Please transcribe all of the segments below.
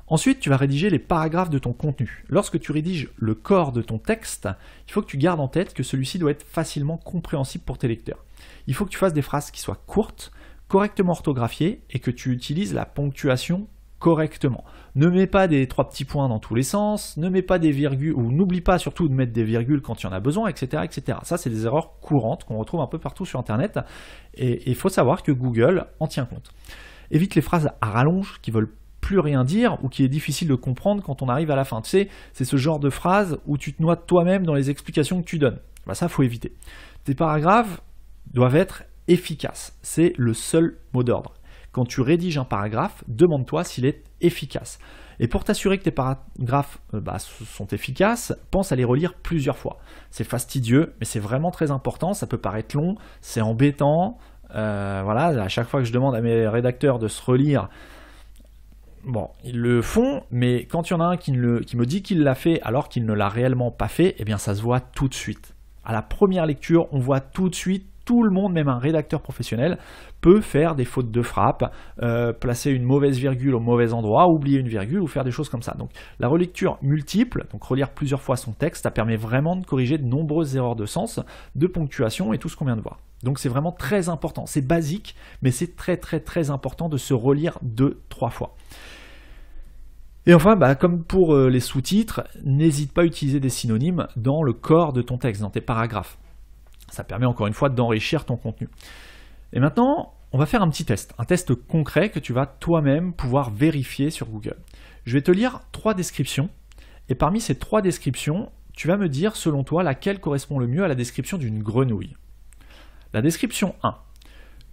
Ensuite, tu vas rédiger les paragraphes de ton contenu. Lorsque tu rédiges le corps de ton texte, il faut que tu gardes en tête que celui-ci doit être facilement compréhensible pour tes lecteurs. Il faut que tu fasses des phrases qui soient courtes, correctement orthographiées et que tu utilises la ponctuation correctement. Ne mets pas des 3 petits points dans tous les sens, ne mets pas des virgules, ou n'oublie pas surtout de mettre des virgules quand il y en a besoin, etc. etc. Ça, c'est des erreurs courantes qu'on retrouve un peu partout sur Internet et il faut savoir que Google en tient compte. Évite les phrases à rallonge qui veulent plus rien dire ou qui est difficile de comprendre quand on arrive à la fin. Tu sais, c'est ce genre de phrase où tu te noies toi-même dans les explications que tu donnes. Ben ça, il faut éviter. Tes paragraphes doivent être efficaces. C'est le seul mot d'ordre. Quand tu rédiges un paragraphe, demande-toi s'il est efficace. Et pour t'assurer que tes paragraphes sont efficaces, pense à les relire plusieurs fois. C'est fastidieux, mais c'est vraiment très important. Ça peut paraître long, c'est embêtant. Voilà, à chaque fois que je demande à mes rédacteurs de se relire, bon, ils le font, mais quand il y en a un qui me dit qu'il l'a fait alors qu'il ne l'a réellement pas fait, eh bien ça se voit tout de suite. À la première lecture, on voit tout de suite, tout le monde, même un rédacteur professionnel, peut faire des fautes de frappe, placer une mauvaise virgule au mauvais endroit, oublier une virgule ou faire des choses comme ça. Donc la relecture multiple, donc relire plusieurs fois son texte, ça permet vraiment de corriger de nombreuses erreurs de sens, de ponctuation et tout ce qu'on vient de voir. Donc c'est vraiment très important, c'est basique, mais c'est très très très important de se relire 2-3 fois. Et enfin, comme pour les sous-titres, n'hésite pas à utiliser des synonymes dans le corps de ton texte, dans tes paragraphes. Ça permet encore une fois d'enrichir ton contenu. Et maintenant, on va faire un petit test, un test concret que tu vas toi-même pouvoir vérifier sur Google. Je vais te lire 3 descriptions, et parmi ces 3 descriptions, tu vas me dire selon toi laquelle correspond le mieux à la description d'une grenouille. La description 1.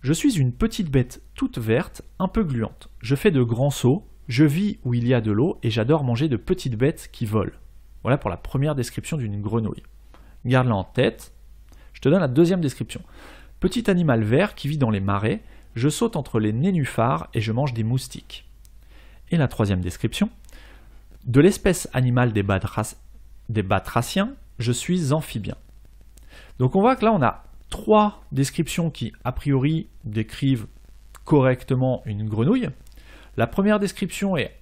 Je suis une petite bête toute verte, un peu gluante. Je fais de grands sauts. Je vis où il y a de l'eau et j'adore manger de petites bêtes qui volent. Voilà pour la première description d'une grenouille. Garde-la en tête. Je te donne la deuxième description. Petit animal vert qui vit dans les marais, je saute entre les nénuphars et je mange des moustiques. Et la troisième description. De l'espèce animale des batraciens, je suis amphibien. Donc on voit que là on a 3 descriptions qui a priori décrivent correctement une grenouille. La première description est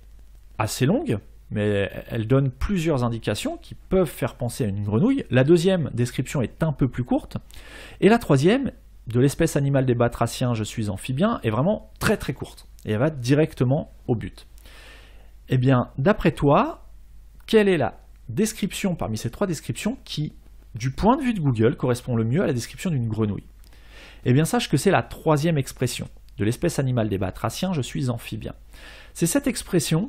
assez longue, mais elle donne plusieurs indications qui peuvent faire penser à une grenouille. La deuxième description est un peu plus courte. Et la troisième, de l'espèce animale des batraciens, je suis amphibien, est vraiment très très courte. Et elle va directement au but. Eh bien, d'après toi, quelle est la description parmi ces 3 descriptions qui, du point de vue de Google, correspond le mieux à la description d'une grenouille? Eh bien, sache que c'est la 3e expression. De l'espèce animale des batraciens, je suis amphibien. C'est cette expression,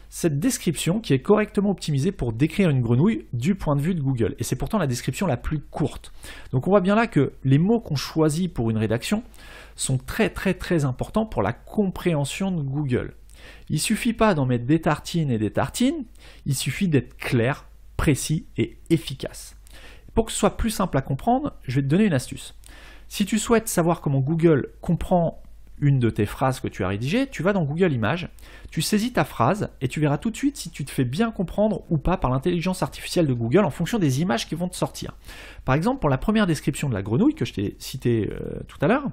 cette description qui est correctement optimisée pour décrire une grenouille du point de vue de Google. Et c'est pourtant la description la plus courte. Donc on voit bien là que les mots qu'on choisit pour une rédaction sont très très très importants pour la compréhension de Google. Il ne suffit pas d'en mettre des tartines et des tartines, il suffit d'être clair, précis et efficace. Pour que ce soit plus simple à comprendre, je vais te donner une astuce. Si tu souhaites savoir comment Google comprend une de tes phrases que tu as rédigées, tu vas dans Google Images, tu saisis ta phrase et tu verras tout de suite si tu te fais bien comprendre ou pas par l'intelligence artificielle de Google en fonction des images qui vont te sortir. Par exemple, pour la première description de la grenouille que je t'ai citée tout à l'heure,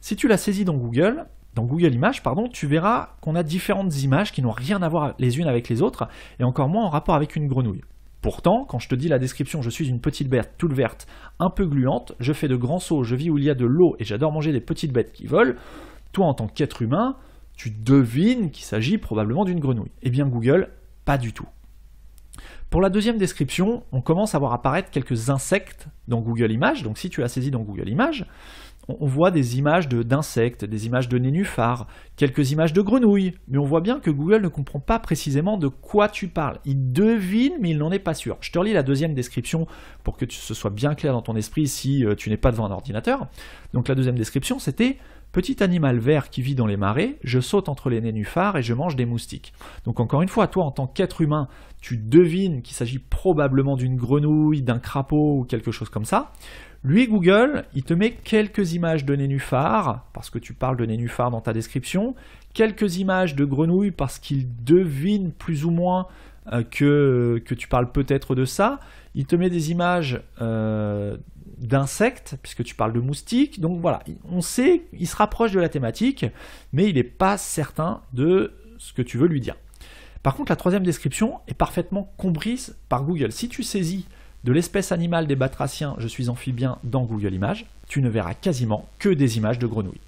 si tu la saisis dans Google Images, tu verras qu'on a différentes images qui n'ont rien à voir les unes avec les autres et encore moins en rapport avec une grenouille. Pourtant, quand je te dis la description, je suis une petite bête toute verte, un peu gluante, je fais de grands sauts, je vis où il y a de l'eau et j'adore manger des petites bêtes qui volent, toi, en tant qu'être humain, tu devines qu'il s'agit probablement d'une grenouille. Eh bien, Google, pas du tout. Pour la deuxième description, on commence à voir apparaître quelques insectes dans Google Images. Donc, si tu as saisi dans Google Images, on voit des images d'insectes, des images de nénuphars, quelques images de grenouilles. Mais on voit bien que Google ne comprend pas précisément de quoi tu parles. Il devine, mais il n'en est pas sûr. Je te relis la deuxième description pour que ce soit bien clair dans ton esprit si tu n'es pas devant un ordinateur. Donc, la deuxième description, c'était « Petit animal vert qui vit dans les marais, je saute entre les nénuphars et je mange des moustiques. » Donc encore une fois, toi en tant qu'être humain, tu devines qu'il s'agit probablement d'une grenouille, d'un crapaud ou quelque chose comme ça. Lui, Google, il te met quelques images de nénuphars, parce que tu parles de nénuphars dans ta description, quelques images de grenouilles parce qu'il devine plus ou moins que tu parles peut-être de ça. Il te met des images d'insectes, puisque tu parles de moustiques. Donc voilà, on sait, il se rapproche de la thématique, mais il n'est pas certain de ce que tu veux lui dire. Par contre, la troisième description est parfaitement comprise par Google. Si tu saisis de l'espèce animale des batraciens, je suis amphibien dans Google Images, tu ne verras quasiment que des images de grenouilles.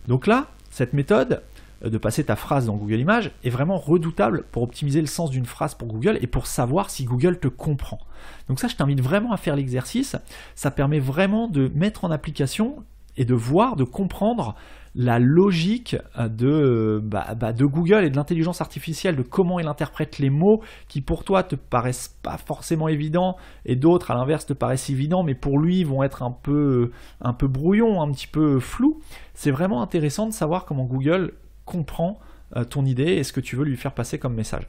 Donc là, cette méthode de passer ta phrase dans Google Images est vraiment redoutable pour optimiser le sens d'une phrase pour Google et pour savoir si Google te comprend. Donc ça, je t'invite vraiment à faire l'exercice. Ça permet vraiment de mettre en application et de voir, de comprendre la logique de Google et de l'intelligence artificielle, de comment il interprète les mots qui pour toi te paraissent pas forcément évidents et d'autres à l'inverse te paraissent évidents mais pour lui vont être un peu brouillons, un petit peu flous. C'est vraiment intéressant de savoir comment Google comprend ton idée et ce que tu veux lui faire passer comme message.